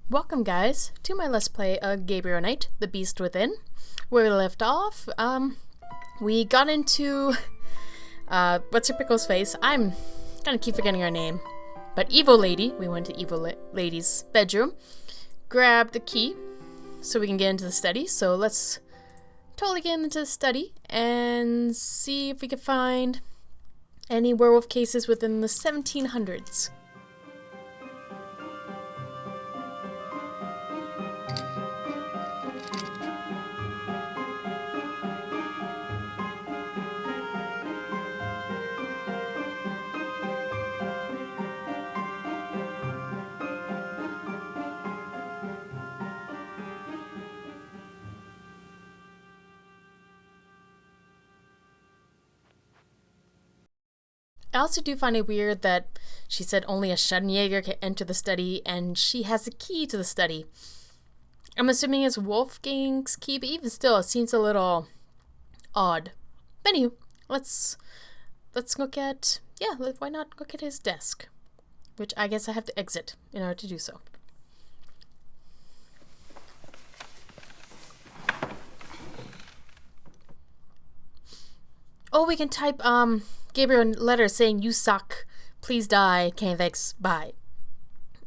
Welcome guys to my Let's Play of Gabriel Knight, The Beast Within. Where we left off, we got into, what's her pickle's face? I'm gonna keep forgetting her name. But Evil Lady, we went to Evil Lady's bedroom, grabbed the key so we can get into the study. So let's totally get into the study and see if we can find any werewolf cases within the 1700s. I also do find it weird that she said only a Schattenjäger can enter the study, and she has a key to the study. I'm assuming it's Wolfgang's key, but even still, it seems a little odd. But anywho, let's look at, why not look at his desk? Which I guess I have to exit in order to do so. Oh, we can type, Gabriel letter saying, "You suck. Please die. Can't vex. Bye."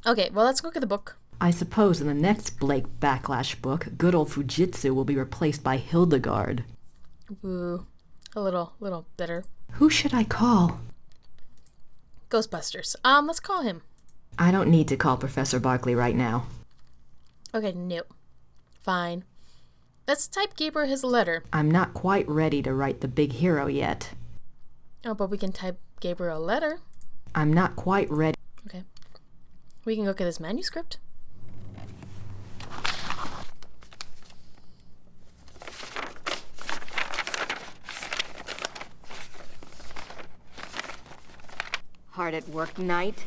Okay, well, let's look at the book. I suppose in the next Blake Backlash book, good old Fujitsu will be replaced by Hildegard. Ooh, a little bitter. Who should I call? Ghostbusters. Let's call him. I don't need to call Professor Barkley right now. Okay, no. Fine. Let's type Gabriel his letter. I'm not quite ready to write the big hero yet. Oh, but we can type Gabriel a letter. I'm not quite ready. Okay. We can look at his manuscript. Hard at work, Knight?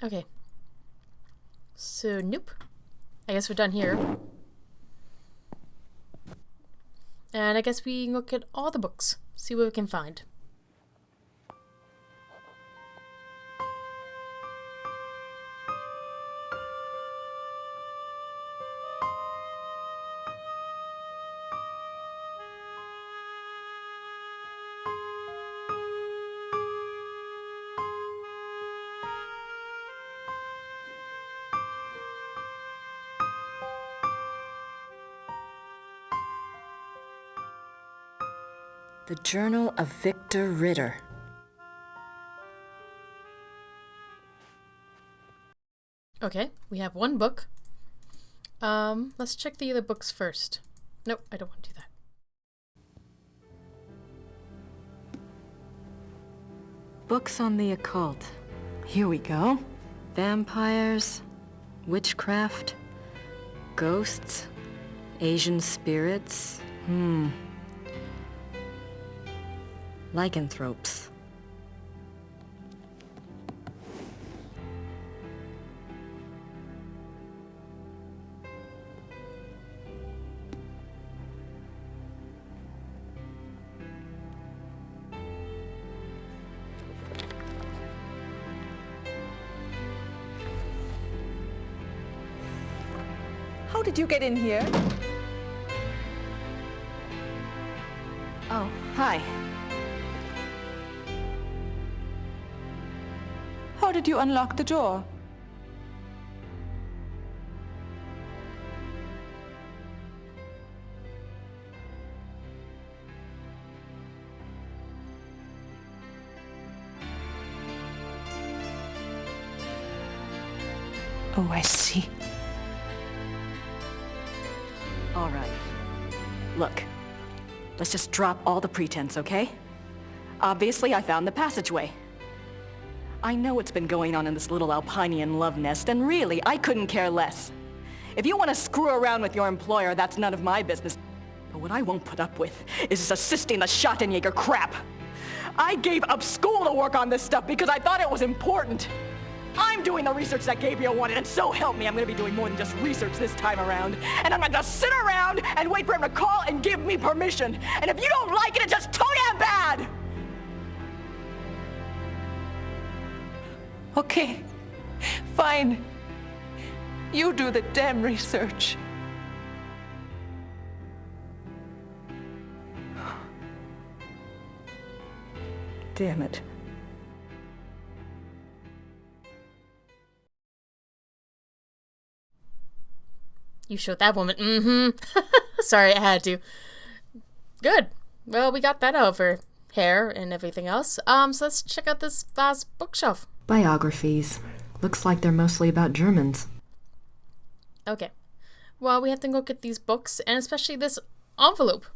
Okay. So, nope. I guess we're done here. And I guess we look at all the books, see what we can find. The Journal of Victor Ritter. Okay, we have one book. Let's check the other books first. Nope, I don't want to do that. Books on the occult. Here we go. Vampires, witchcraft, ghosts, Asian spirits. Lycanthropes. How did you get in here? Oh, hi. How did you unlock the door? Oh, I see. All right. Look, let's just drop all the pretense, okay? Obviously, I found the passageway. I know what's been going on in this little Alpinian love nest, and really, I couldn't care less. If you want to screw around with your employer, that's none of my business. But what I won't put up with is assisting the Schattenjäger crap. I gave up school to work on this stuff because I thought it was important. I'm doing the research that Gabriel wanted, and so help me, I'm gonna be doing more than just research this time around. And I'm not gonna sit around and wait for him to call and give me permission. And if you don't like it, it's just too damn bad! Okay, fine. You do the damn research. Damn it. You showed that woman. Mm-hmm. Sorry, I had to. Good. Well, we got that out of her hair and everything else. So let's check out this vast bookshelf. Biographies. Looks like they're mostly about Germans. Okay. Well, we have to go get these books, and especially this envelope,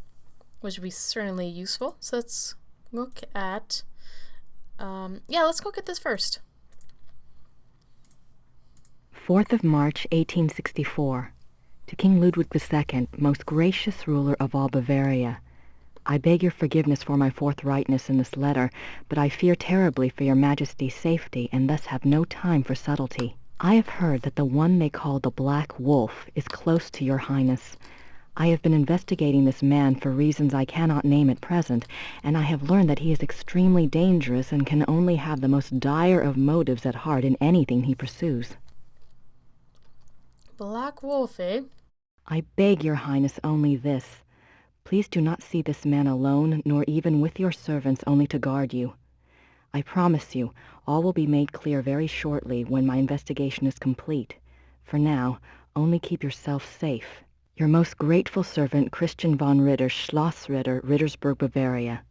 which would be certainly useful. So let's look at... let's go get this first. 4th of March, 1864. To King Ludwig II, most gracious ruler of all Bavaria. I beg your forgiveness for my forthrightness in this letter, but I fear terribly for your Majesty's safety, and thus have no time for subtlety. I have heard that the one they call the Black Wolf is close to your Highness. I have been investigating this man for reasons I cannot name at present, and I have learned that he is extremely dangerous and can only have the most dire of motives at heart in anything he pursues. Black Wolf, eh? I beg your Highness only this. Please do not see this man alone, nor even with your servants only to guard you. I promise you, all will be made clear very shortly when my investigation is complete. For now, only keep yourself safe. Your most grateful servant, Christian von Ritter, Schloss Ritter, Rittersburg, Bavaria.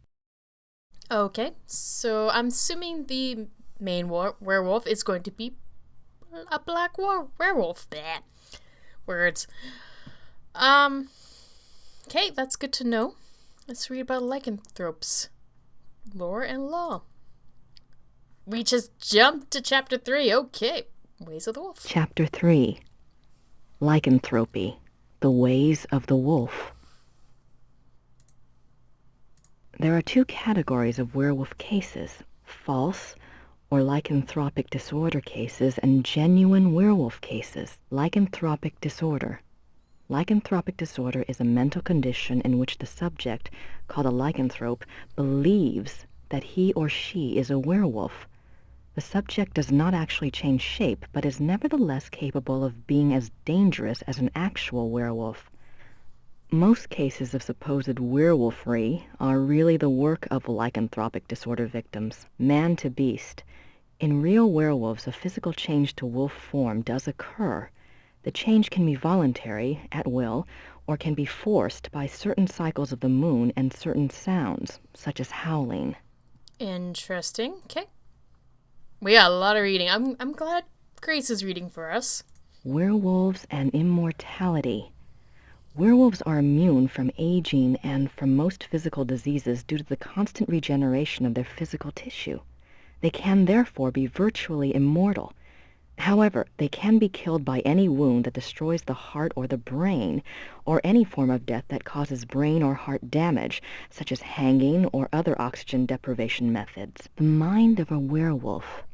Okay, so I'm assuming the main werewolf is going to be a black werewolf. Bleh. Words. Okay, that's good to know. Let's read about lycanthropes. Lore and law. We just jumped to chapter 3. Okay. Ways of the wolf. Chapter 3. Lycanthropy. The ways of the wolf. There are two categories of werewolf cases: false or lycanthropic disorder cases and genuine werewolf cases. Lycanthropic disorder. Lycanthropic disorder is a mental condition in which the subject, called a lycanthrope, believes that he or she is a werewolf. The subject does not actually change shape, but is nevertheless capable of being as dangerous as an actual werewolf. Most cases of supposed werewolfery are really the work of lycanthropic disorder victims, man to beast. In real werewolves, a physical change to wolf form does occur. The change can be voluntary, at will, or can be forced by certain cycles of the moon and certain sounds, such as howling. Interesting. Okay. We got a lot of reading. I'm glad Grace is reading for us. Werewolves and immortality. Werewolves are immune from aging and from most physical diseases due to the constant regeneration of their physical tissue. They can therefore be virtually immortal. However, they can be killed by any wound that destroys the heart or the brain, or any form of death that causes brain or heart damage, such as hanging or other oxygen deprivation methods. The mind of a werewolf.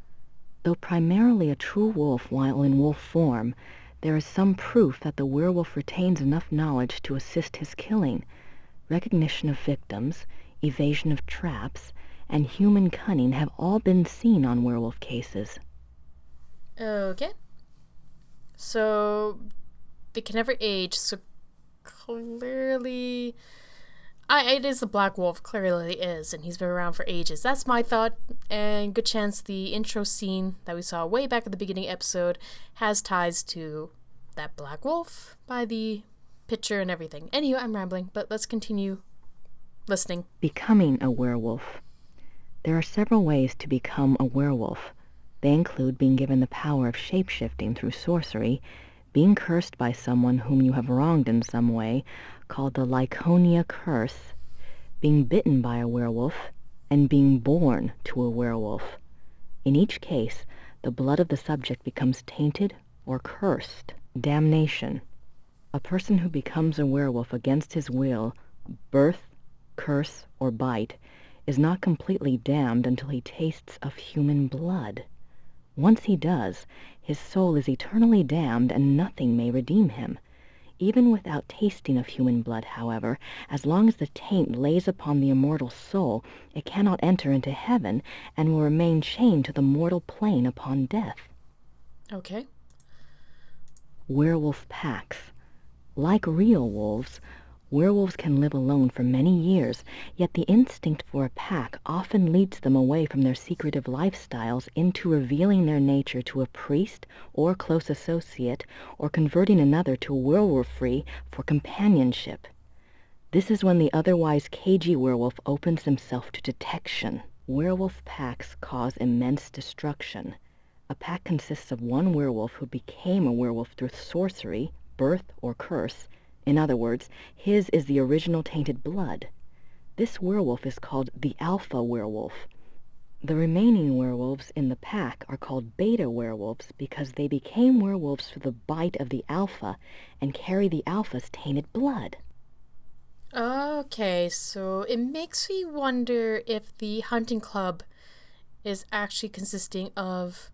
Though primarily a true wolf while in wolf form, there is some proof that the werewolf retains enough knowledge to assist his killing. Recognition of victims, evasion of traps, and human cunning have all been seen on werewolf cases. Okay. So, they can never age, so clearly... it is the Black Wolf, clearly is, and he's been around for ages. That's my thought, and good chance the intro scene that we saw way back at the beginning episode has ties to that Black Wolf by the picture and everything. Anyway, I'm rambling, but let's continue listening. Becoming a werewolf. There are several ways to become a werewolf. They include being given the power of shape-shifting through sorcery, being cursed by someone whom you have wronged in some way, called the Lyconia curse, being bitten by a werewolf, and being born to a werewolf. In each case, the blood of the subject becomes tainted or cursed. Damnation. A person who becomes a werewolf against his will, birth, curse, or bite, is not completely damned until he tastes of human blood. Once he does, his soul is eternally damned and nothing may redeem him. Even without tasting of human blood, however, as long as the taint lays upon the immortal soul, it cannot enter into heaven and will remain chained to the mortal plane upon death. Okay. Werewolf packs. Like real wolves, werewolves can live alone for many years, yet the instinct for a pack often leads them away from their secretive lifestyles into revealing their nature to a priest or close associate, or converting another to a werewolfery for companionship. This is when the otherwise cagey werewolf opens himself to detection. Werewolf packs cause immense destruction. A pack consists of one werewolf who became a werewolf through sorcery, birth, or curse. In other words, his is the original tainted blood. This werewolf is called the alpha werewolf. The remaining werewolves in the pack are called beta werewolves because they became werewolves through the bite of the alpha and carry the alpha's tainted blood. Okay, so it makes me wonder if the hunting club is actually consisting of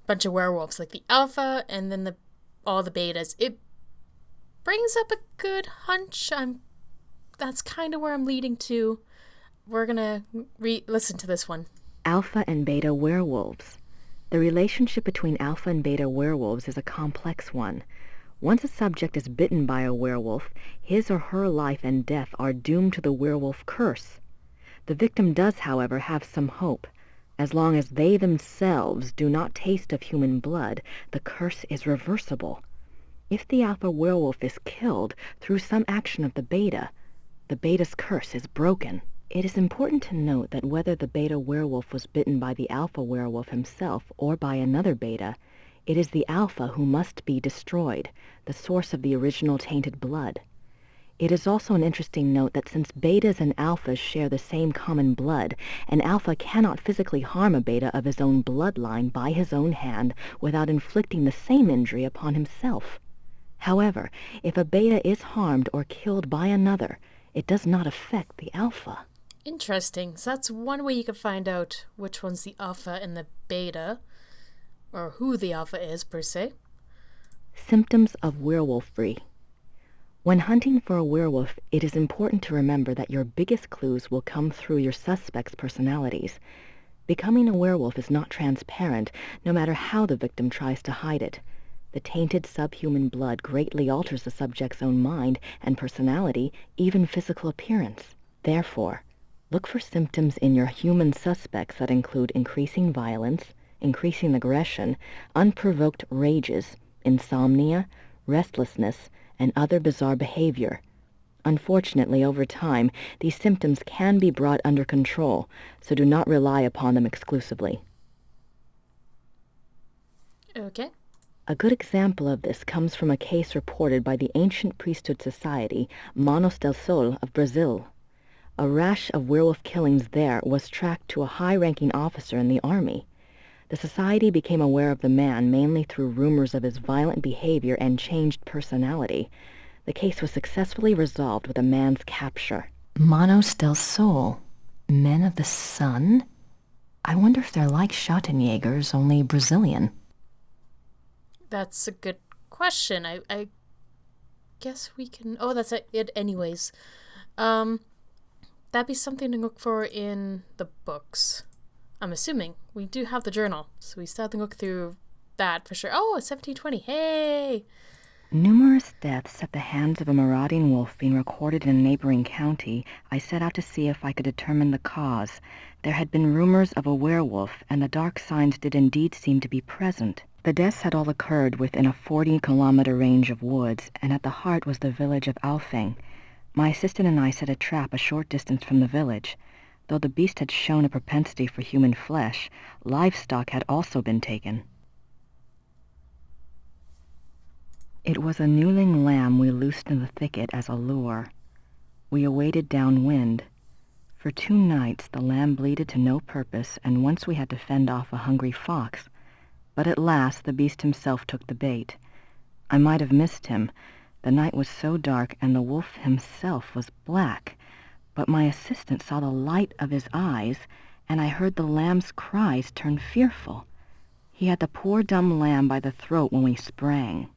a bunch of werewolves, like the alpha and then all the betas. It brings up a good hunch. That's kind of where I'm leading to. We're gonna listen to this one. Alpha and beta werewolves. The relationship between alpha and beta werewolves is a complex one. Once a subject is bitten by a werewolf, his or her life and death are doomed to the werewolf curse. The victim does, however, have some hope. As long as they themselves do not taste of human blood, the curse is reversible. If the alpha werewolf is killed through some action of the beta's curse is broken. It is important to note that whether the beta werewolf was bitten by the alpha werewolf himself or by another beta, it is the alpha who must be destroyed, the source of the original tainted blood. It is also an interesting note that since betas and alphas share the same common blood, an alpha cannot physically harm a beta of his own bloodline by his own hand without inflicting the same injury upon himself. However, if a beta is harmed or killed by another, it does not affect the alpha. Interesting. So that's one way you can find out which one's the alpha and the beta, or who the alpha is, per se. Symptoms of werewolfery. When hunting for a werewolf, it is important to remember that your biggest clues will come through your suspects' personalities. Becoming a werewolf is not transparent, no matter how the victim tries to hide it. The tainted subhuman blood greatly alters the subject's own mind and personality, even physical appearance. Therefore, look for symptoms in your human suspects that include increasing violence, increasing aggression, unprovoked rages, insomnia, restlessness, and other bizarre behavior. Unfortunately, over time, these symptoms can be brought under control, so do not rely upon them exclusively. Okay. A good example of this comes from a case reported by the ancient priesthood society Manos del Sol of Brazil. A rash of werewolf killings there was tracked to a high-ranking officer in the army. The society became aware of the man mainly through rumors of his violent behavior and changed personality. The case was successfully resolved with the man's capture. Manos del Sol. Men of the Sun? I wonder if they're like Schottenjägers, only Brazilian. That's a good question. I guess we can... Oh, that's it anyways. That'd be something to look for in the books. I'm assuming. We do have the journal, so we still have to look through that for sure. Oh, it's 1720. Hey! Numerous deaths at the hands of a marauding wolf being recorded in a neighboring county, I set out to see if I could determine the cause. There had been rumors of a werewolf, and the dark signs did indeed seem to be present. The deaths had all occurred within a 40-kilometer range of woods, and at the heart was the village of Alfeng. My assistant and I set a trap a short distance from the village. Though the beast had shown a propensity for human flesh, livestock had also been taken. It was a newling lamb we loosed in the thicket as a lure. We awaited downwind. For 2 nights the lamb bleated to no purpose, and once we had to fend off a hungry fox. But at last the beast himself took the bait. I might have missed him. The night was so dark, and the wolf himself was black. But my assistant saw the light of his eyes, and I heard the lamb's cries turn fearful. He had the poor dumb lamb by the throat when we sprang.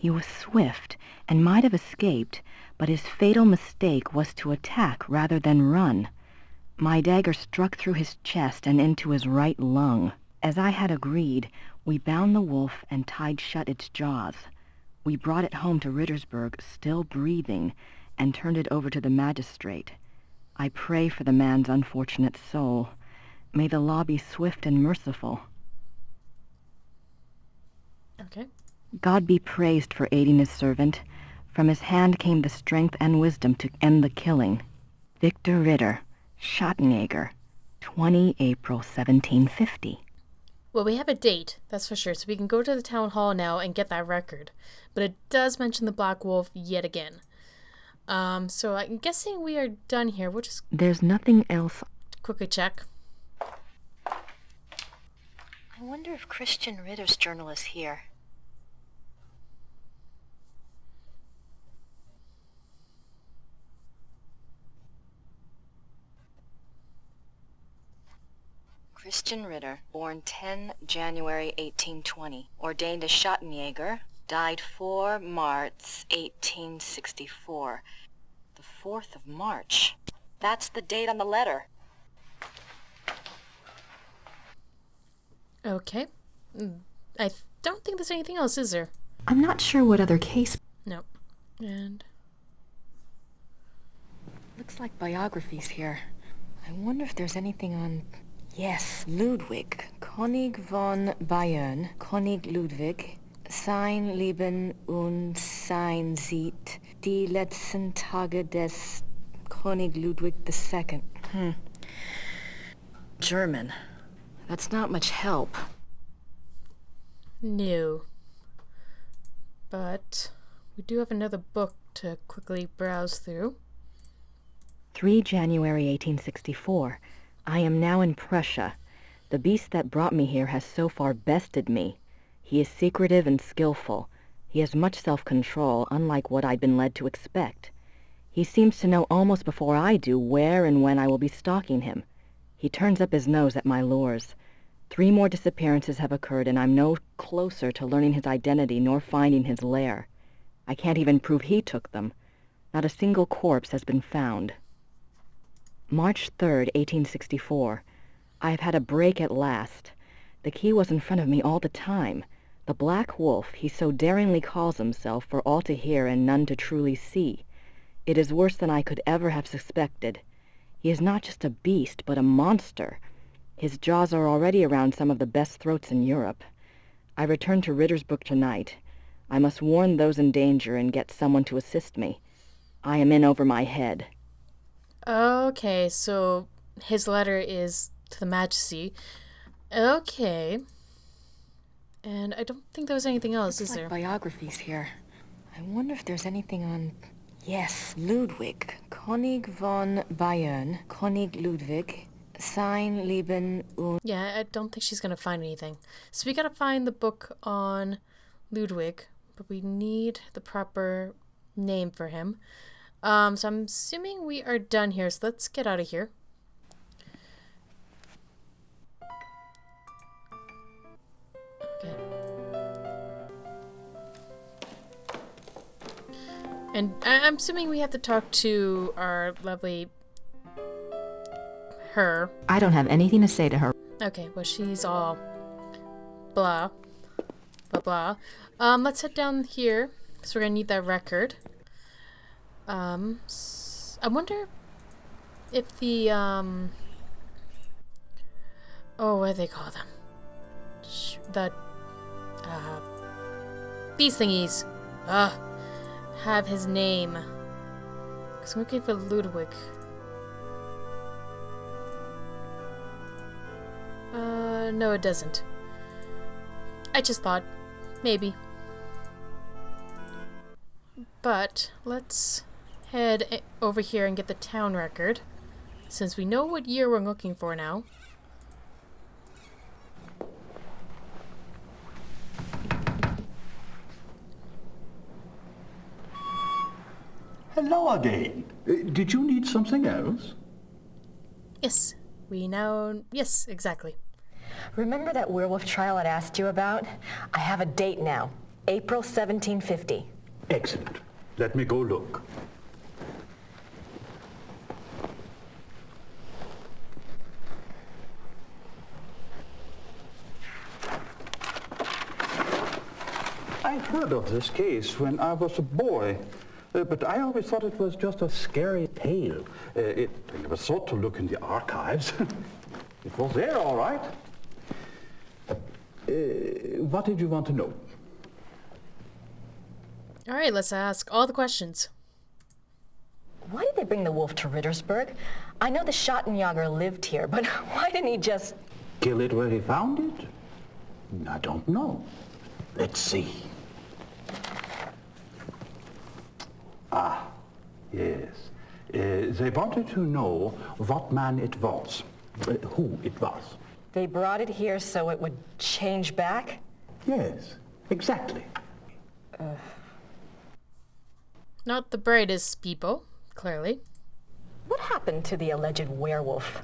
He was swift and might have escaped, but his fatal mistake was to attack rather than run. My dagger struck through his chest and into his right lung. As I had agreed, we bound the wolf and tied shut its jaws. We brought it home to Rittersburg, still breathing, and turned it over to the magistrate. I pray for the man's unfortunate soul. May the law be swift and merciful. Okay. God be praised for aiding his servant. From his hand came the strength and wisdom to end the killing. Victor Ritter, Schottenjäger, 20 April 1750. Well, we have a date, that's for sure, so we can go to the town hall now and get that record. But it does mention the Black Wolf yet again. So I'm guessing we are done here. We'll just There's nothing else. quickly check. I wonder if Christian Ritter's journal is here. Christian Ritter, born 10 January 1820, ordained as Schottenjäger, died 4 March 1864. The 4th of March. That's the date on the letter. Okay. I don't think there's anything else, is there? I'm not sure what other case... No. And... Looks like biographies here. I wonder if there's anything on... Yes, Ludwig, König von Bayern, König Ludwig, sein Leben und sein Sieg, die letzten Tage des König Ludwig II. German. That's not much help. No. But we do have another book to quickly browse through. 3 January 1864. I am now in Prussia. The beast that brought me here has so far bested me. He is secretive and skillful. He has much self-control, unlike what I'd been led to expect. He seems to know almost before I do where and when I will be stalking him. He turns up his nose at my lures. 3 more disappearances have occurred, and I'm no closer to learning his identity nor finding his lair. I can't even prove he took them. Not a single corpse has been found. March 3rd, 1864. I have had a break at last. The key was in front of me all the time. The Black Wolf, he so daringly calls himself, for all to hear and none to truly see. It is worse than I could ever have suspected. He is not just a beast, but a monster. His jaws are already around some of the best throats in Europe. I return to Rittersburg tonight. I must warn those in danger and get someone to assist me. I am in over my head. Okay, so his letter is to the Majesty. Okay. And I don't think there was anything else, is there? Biographies here. I wonder if there's anything on... Yes, Ludwig, König von Bayern, König Ludwig, sein Leben und... Yeah, I don't think she's gonna find anything. So we gotta find the book on Ludwig, but we need the proper name for him. So I'm assuming we are done here, so let's get out of here. Okay. And I'm assuming we have to talk to our lovely... her. I don't have anything to say to her. Okay, well, she's all blah, blah, blah. Let's head down here, because we're gonna need that record. I wonder if the, oh, what do they call them? These thingies, have his name. Because I'm looking for Ludwig. No, it doesn't. I just thought, maybe. But let's head over here and get the town record, since we know what year we're looking for now. Hello again. Did you need something else? Yes, we now... Yes, exactly. Remember that werewolf trial I'd asked you about? I have a date now. April 1750. Excellent. Let me go look. I heard of this case when I was a boy, but I always thought it was just a scary tale. I never thought to look in the archives. It was there, all right. What did you want to know? All right, let's ask all the questions. Why did they bring the wolf to Rittersburg? I know the Schottenjäger lived here, but why didn't he just... Kill it where he found it? I don't know. Let's see. Ah, yes. They wanted to know what man it was, who it was. They brought it here so it would change back? Yes, exactly. Not the brightest people, clearly. What happened to the alleged werewolf?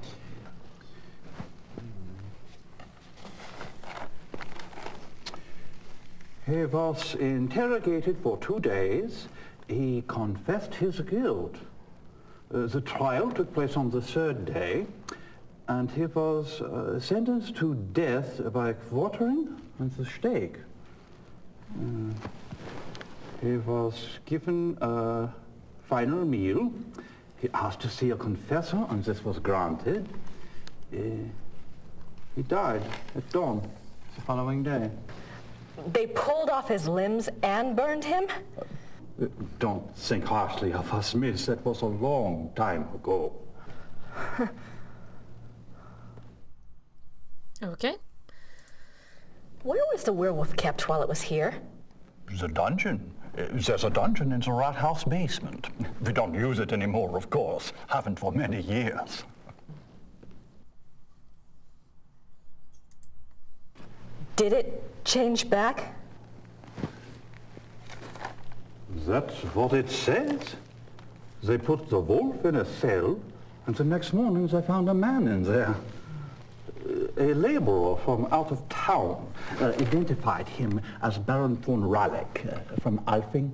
He was interrogated for 2 days. He confessed his guilt. The trial took place on the 3rd day, and he was sentenced to death by quartering and the stake. He was given a final meal. He asked to see a confessor, and this was granted. He died at dawn the following day. They pulled off his limbs and burned him? Don't think harshly of us, miss. That was a long time ago. Okay. Where was the werewolf kept while it was here? The dungeon. There's a dungeon in the rat house basement. We don't use it anymore, of course. Haven't for many years. Did it change back? That's what it says. They put the wolf in a cell, and the next morning they found a man in there. A laborer from out of town identified him as Baron von Raleigh from Alfing.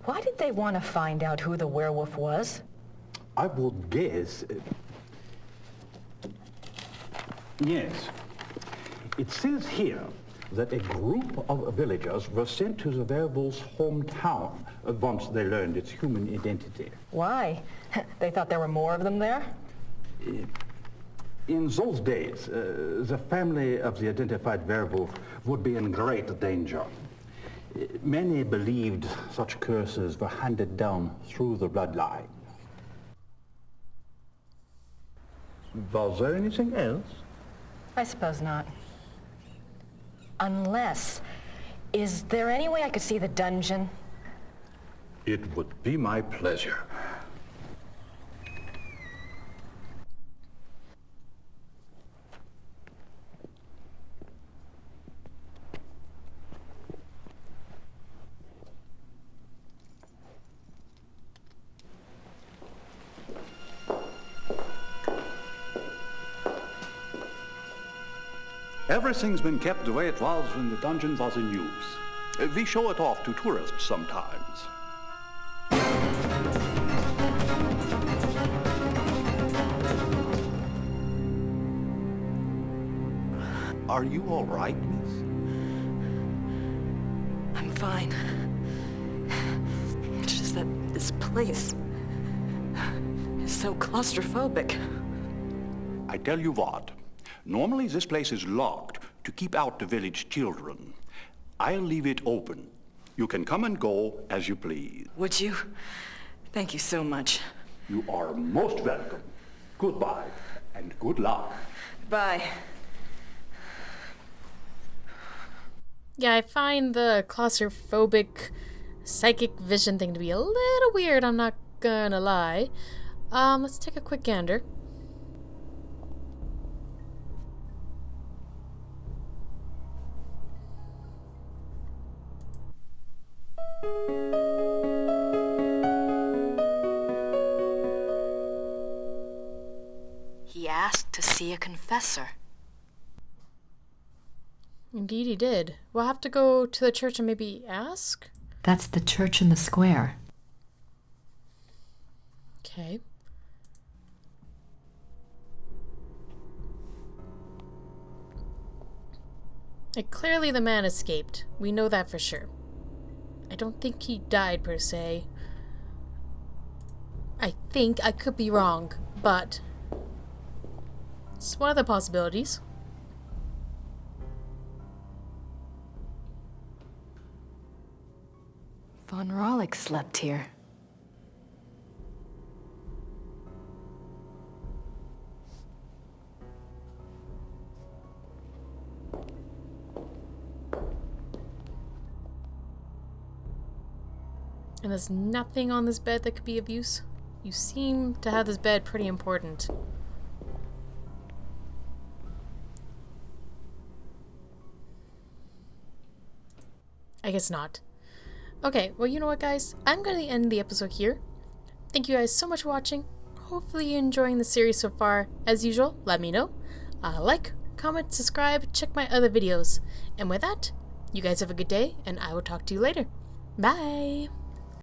Why did they want to find out who the werewolf was? I would guess... yes. It says here that a group of villagers were sent to the werewolf's hometown once they learned its human identity. Why? They thought there were more of them there? In those days, the family of the identified werewolf would be in great danger. Many believed such curses were handed down through the bloodline. Was there anything else? I suppose not. Unless... Is there any way I could see the dungeon? It would be my pleasure. Everything's been kept the way it was when the dungeon was in use. We show it off to tourists sometimes. Are you all right, miss? I'm fine. It's just that this place is so claustrophobic. I tell you what, normally this place is locked to keep out the village children. I'll leave it open. You can come and go as you please. Would you? Thank you so much. You are most welcome. Goodbye, and good luck. Bye. Yeah, I find the claustrophobic psychic vision thing to be a little weird, I'm not gonna lie. Let's take a quick gander. He asked to see a confessor. Indeed he did. We'll have to go to the church and maybe ask? That's the church in the square. Okay. Like, clearly the man escaped. We know that for sure. I don't think he died per se. I think I could be wrong, but it's one of the possibilities. Von Rollick slept here. And there's nothing on this bed that could be of use? You seem to have this bed pretty important. I guess not. Okay, well, you know what, guys? I'm going to end the episode here. Thank you guys so much for watching. Hopefully you're enjoying the series so far. As usual, let me know. Like, comment, subscribe, check my other videos. And with that, you guys have a good day, and I will talk to you later. Bye!